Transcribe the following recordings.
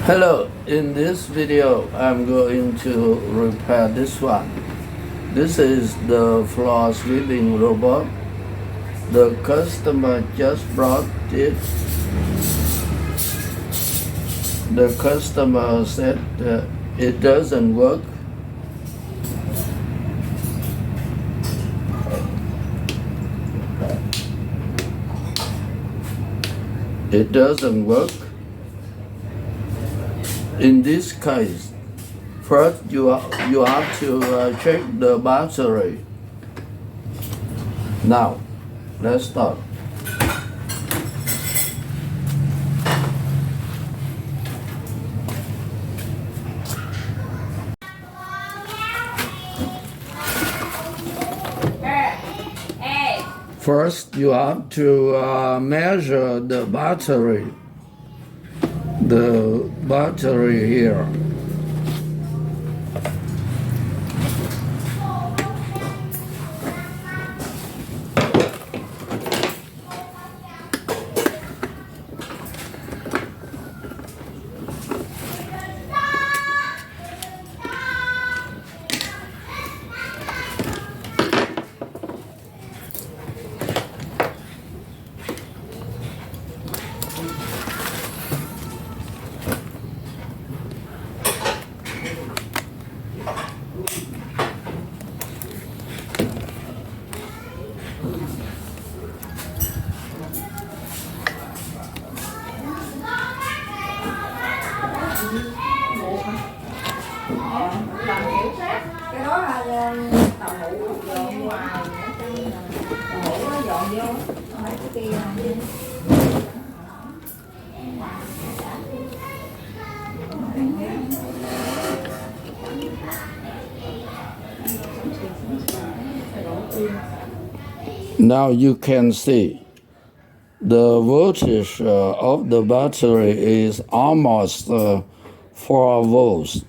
Hello, in this video I'm going to repair this one. This is the floor sweeping robot. The customer just brought it. The customer said it doesn't work. It doesn't work. In this case, first you have to check the battery. Now, let's start. First, you have to measure the battery. The battery here. Cái đó là tàu hũ dọn ngoài tàu hũ nó dọn vô mấy cái kia Now you can see the voltage of the battery is almost 4 volts.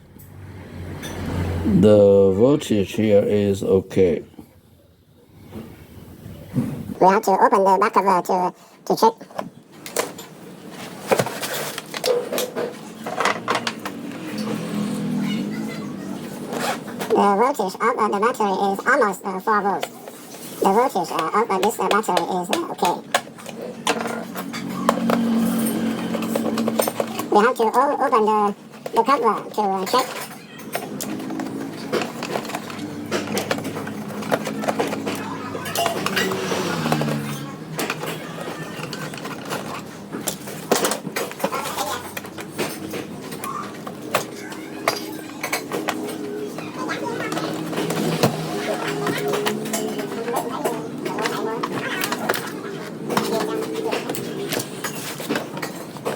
The voltage here is okay. We have to open the back cover to check. The voltage of the battery is almost 4 volts. The voltage of this battery is okay. We have to open the cover to check.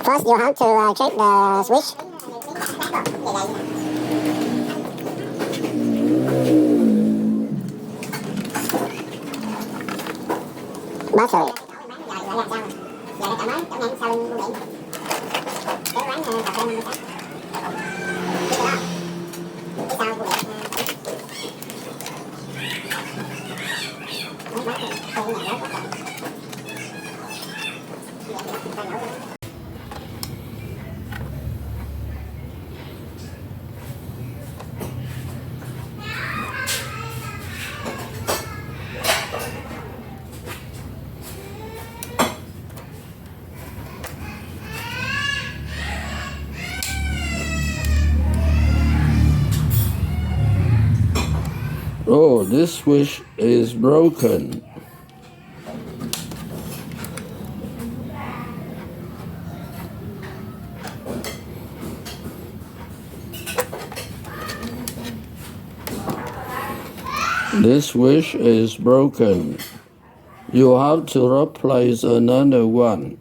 First, you have to check the switch. Battery. Oh, this switch is broken. This switch is broken. You have to replace another one.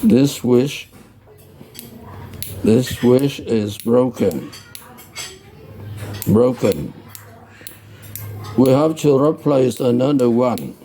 This switch is broken. We have to replace another one.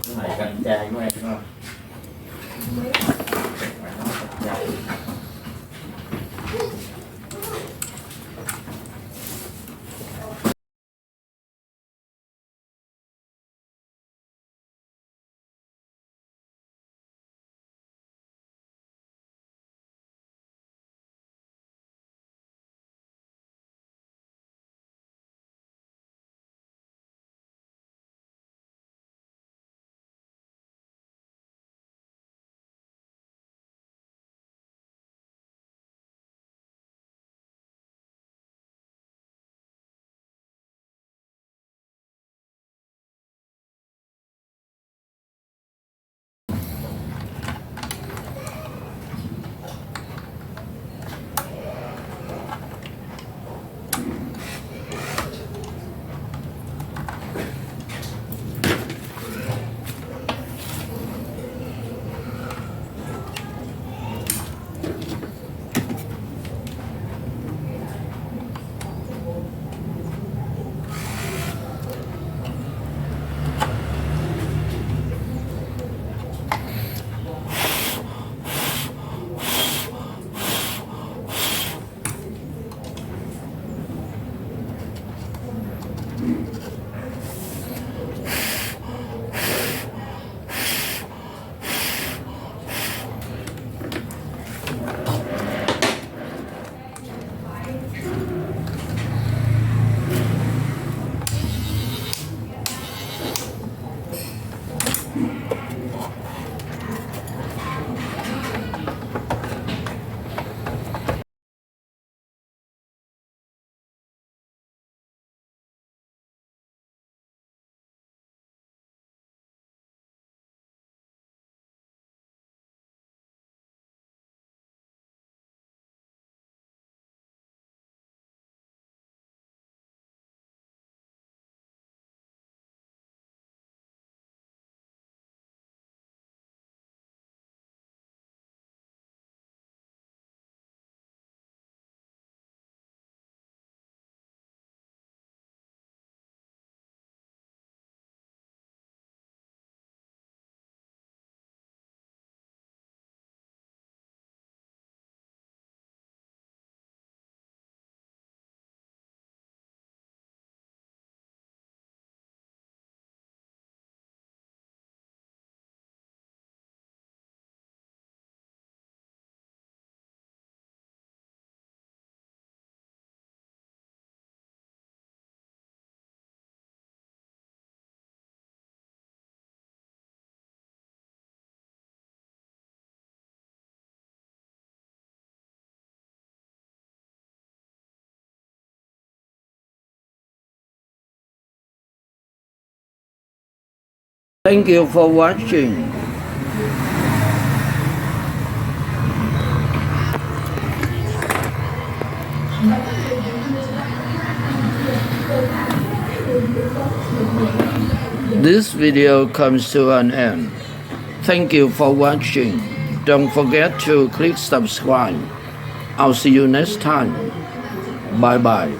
Cái này canh chai của em đúng không? Canh chai. Thank you for watching. This video comes to an end. Thank you for watching. Don't forget to click subscribe. I'll see you next time. Bye bye.